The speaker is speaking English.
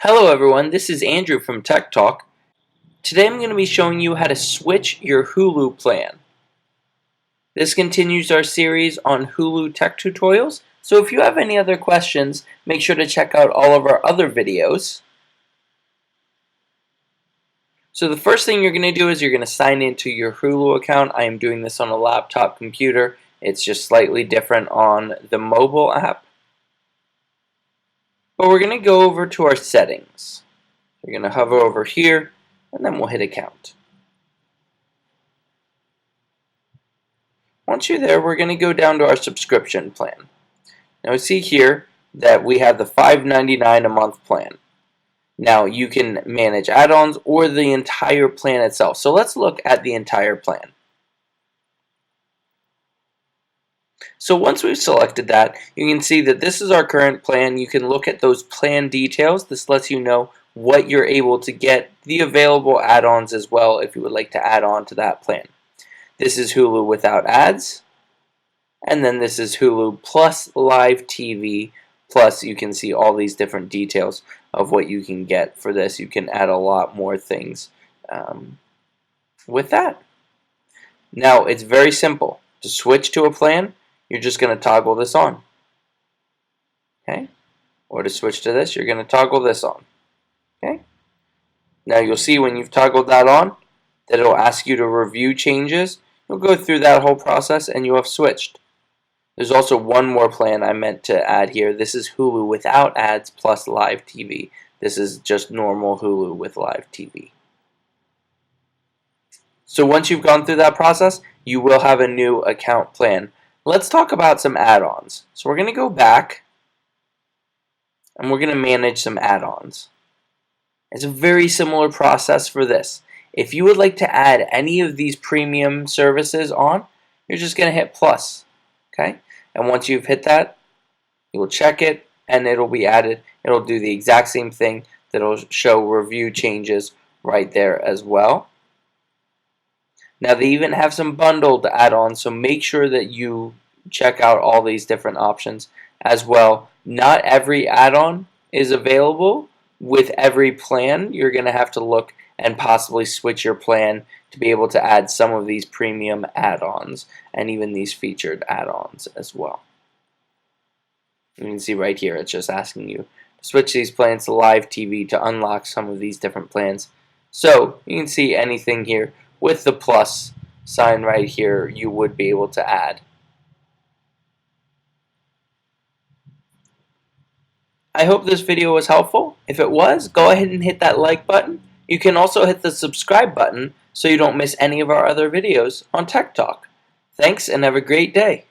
Hello everyone, this is Andrew from Tech Talk. Today I'm going to be showing you how to switch your Hulu plan. This continues our series on Hulu tech tutorials, so if you have any other questions, make sure to check out all of our other videos. So the first thing you're going to do is you're going to sign into your Hulu account. I am doing this on a laptop computer. It's just slightly different on the mobile app. But we're going to go over to our settings. You're going to hover over here, and then we'll hit account. Once you're there, we're going to go down to our subscription plan. Now see here that we have the $5.99 a month plan. Now you can manage add-ons or the entire plan itself. So let's look at the entire plan. So once we've selected that, you can see that this is our current plan. You can look at those plan details. This lets you know what you're able to get, the available add-ons as well if you would like to add on to that plan. This is Hulu without ads, and then this is Hulu plus live TV, plus you can see all these different details of what you can get for this. You can add a lot more things with that. Now it's very simple. To switch to a plan, you're just going to toggle this on. Okay? Or to switch to this, you're going to toggle this on. Okay? Now you'll see when you've toggled that on that it'll ask you to review changes. You'll go through that whole process and you have switched. There's also one more plan I meant to add here. This is Hulu without ads plus live TV. This is just normal Hulu with live TV. So once you've gone through that process, you will have a new account plan. Let's talk about some add-ons. So we're going to go back and we're going to manage some add-ons. It's a very similar process for this. If you would like to add any of these premium services on, you're just going to hit plus. Okay? And once you've hit that, you will check it and it'll be added. It'll do the exact same thing. That'll show review changes right there as well. Now they even have some bundled add-ons, so make sure that you check out all these different options as well. Not every add-on is available with every plan. You're going to have to look and possibly switch your plan to be able to add some of these premium add-ons and even these featured add-ons as well. You can see right here it's just asking you to switch these plans to live TV to unlock some of these different plans. So you can see anything here with the plus sign right here you would be able to add. I hope this video was helpful. If it was, go ahead and hit that like button. You can also hit the subscribe button so you don't miss any of our other videos on Tech Talk. Thanks and have a great day.